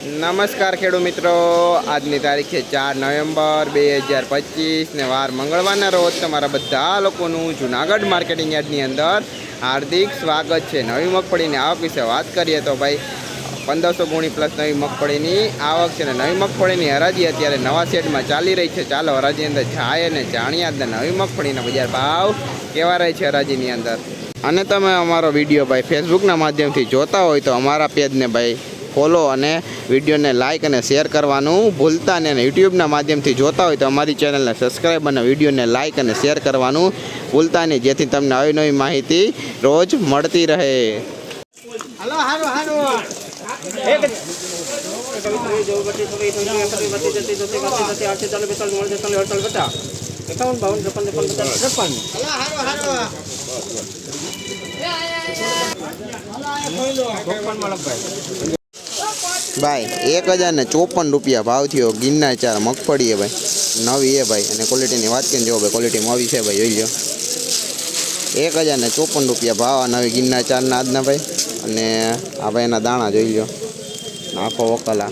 નમસ્કાર ખેડૂત મિત્રો, આજની તારીખ છે 4 નવેમ્બર 2025 ને વાર મંગળવારના રોજ તમારા બધા લોકોનું જૂનાગઢ માર્કેટિંગ યાર્ડની અંદર હાર્દિક સ્વાગત છે। નવી મગફળીની આવક વિશે વાત કરીએ તો ભાઈ 1500 ગુણી પ્લસ નવી મગફળીની આવક છે ને નવી મગફળીની હરાજી અત્યારે નવા સેટમાં ચાલી રહી છે। ચાલો હરાજી અંદર જાય અને જાણીએ આજના નવી મગફળીના બજાર ભાવ કેવા રહે છે હરાજીની અંદર। અને તમે અમારો વિડીયો ભાઈ ફેસબુકના માધ્યમથી જોતા હોય તો અમારા પેજને ભાઈ ફોલો અને વિડીયોને લાઇક અને શેર કરવાનું ભૂલતા નહીં, અને યુટ્યુબના માધ્યમથી જોતા હોય તો અમારી ચેનલને સબસ્ક્રાઈબ અને વિડીયોને લાઇક અને શેર કરવાનું ભૂલતા નહીં, જેથી તમને નવી નવી માહિતી રોજ મળતી રહે। भाई 1054 रुपया भाव थी गिरनार 4 मगफड़ी है भाई, नवी है भाई, અને क्वालिटी बात करें जो भाई क्वालिटी में है भाई જોઈ લો। 1054 रुपया भाव नवी गिरनार 4 आजना भाई, અને આ ભાઈ એના દાણા જોઈ લો, આખો વકલા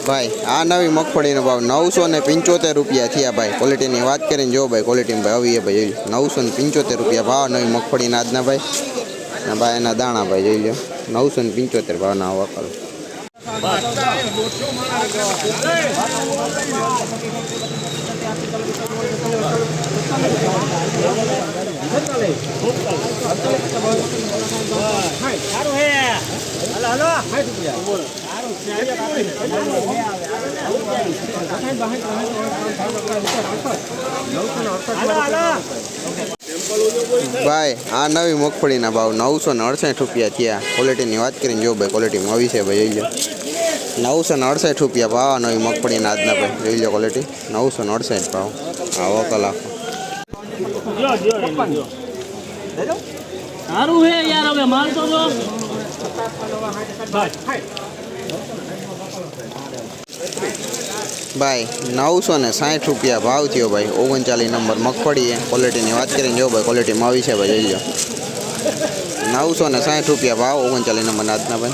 भाई आ नवी मगफड़ी भाव 975 रुपया थी भाई। क्वालिटी बात करें जो भाई क्वालिटी में भाव है भाई 975 रुपया भाव नवी मगफड़ी आजना भाई, भाई एना दाणा भाई જોઈ લો 975 ભાવના વકલ। भाई आ नवी मगफड़ी भाव 968 रुपया थी। क्वालिटी बात करें जो भाई क्वालिटी में है भाई જોઈ લો 968 रुपया भाव नवी मगफड़ी आजना भाई જોઈ लो क्वालिटी 968 भाव आ वकल भाई 960 रुपया भाव थी भाई 39 नंबर मगफड़ी है। क्वालिटी बात करें जो भाई क्वालिटी में है भाई જોઈ लो 960 रुपया भाव 39 नंबर आजना भाई।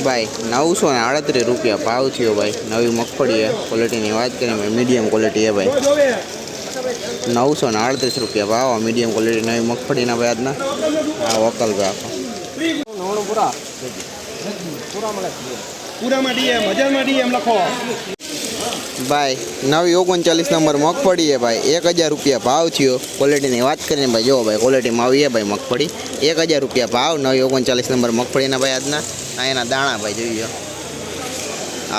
भाई 938 रुपया भाव थी भाई नवी मगफड़ी है। क्वालिटी बात करें भाई मीडियम क्वालिटी है भाई 938 रुपया भाव मीडियम क्वालिटी नवी मगफड़ी भाई आजना आ वकल भाई भाई नवी 39 नंबर मगफड़ी है भाई 1000 रुपया भाव थी। क्वालिटी बात करें भाई जो भाई क्वालिटी में है भाई मगफड़ी 1000 रुपया भाव नवी 39 नंबर मगफड़ी भाई आजना एना दाणा भाई જોઈ લો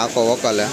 आखो वकल है।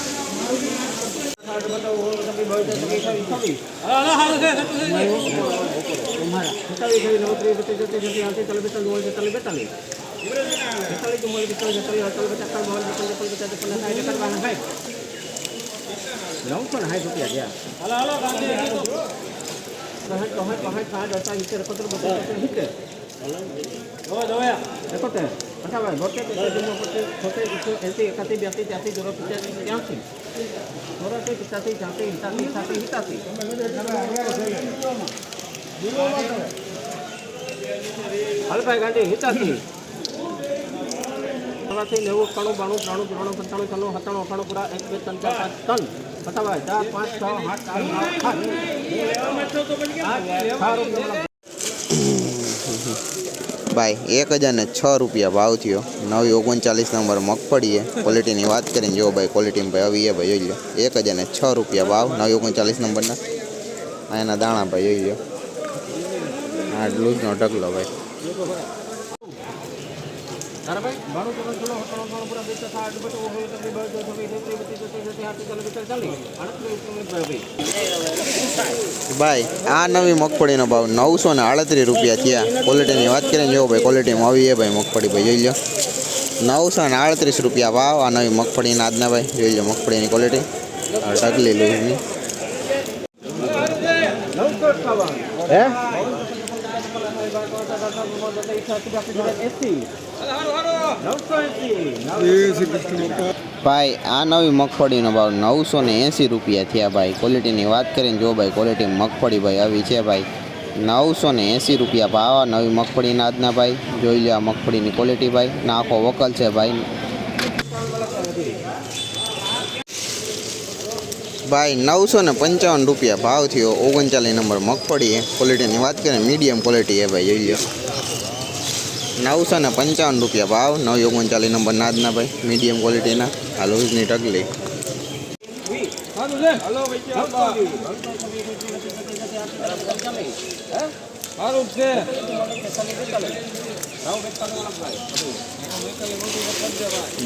भाई 1006 रुपया भाव थी नवी 39 नंबर मगफड़ी है। क्वालिटी बात करें जो भाई क्वालिटी में भाई है भाई જોઈ લો 1006 रुपया भाव नवी 39 नंबर एना दाणा भाई જોઈ लो आ लूज नो ढगलो भाई ભાઈ આ નવી મગફળીનો ભાવ 938 રૂપિયા થયા. ક્વોલિટીની વાત કરીને જો ભાઈ ક્વોલિટીમાં આવી છે ભાઈ મગફળી ભાઈ જોઈ લો 938 રૂપિયા ભાવ આ નવી મગફળીના આજના ભાઈ જોઈ લો મગફળીની ક્વોલિટી ઢગલી લોહીની હે ભાઈ આ નવી મગફળીનો ભાવ 980 રૂપિયા થયા ભાઈ. ક્વોલિટીની વાત કરીને જો ભાઈ ક્વોલિટી મગફળી ભાઈ આવી છે ભાઈ 980 રૂપિયા ભાવ આ નવી મગફળીના આજના ભાઈ જોઈ લો આ મગફળીની ક્વોલિટી ભાઈ નાખો વકલ છે ભાઈ. ભાઈ 955 રૂપિયા ભાવ થયો 39 નંબર મગફળી છે. ક્વોલિટીની વાત કરીએ મીડિયમ ક્વોલિટી છે ભાઈ જોઈ લો 955 રૂપિયા ભાવ 939 નંબર નાદના ભાઈ મીડિયમ ક્વોલિટીના આ લોહીની ઢગલી.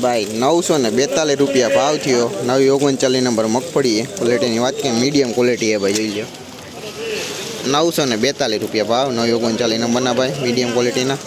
ભાઈ 942 રૂપિયા ભાવ થયો 939 નંબર મગફળી છે. ક્વોલિટીની વાત કરીએ મીડિયમ ક્વોલિટી છે ભાઈ જોઈ લો 942 રૂપિયા ભાવ 939 નંબરના ભાઈ મીડિયમ ક્વોલિટીના.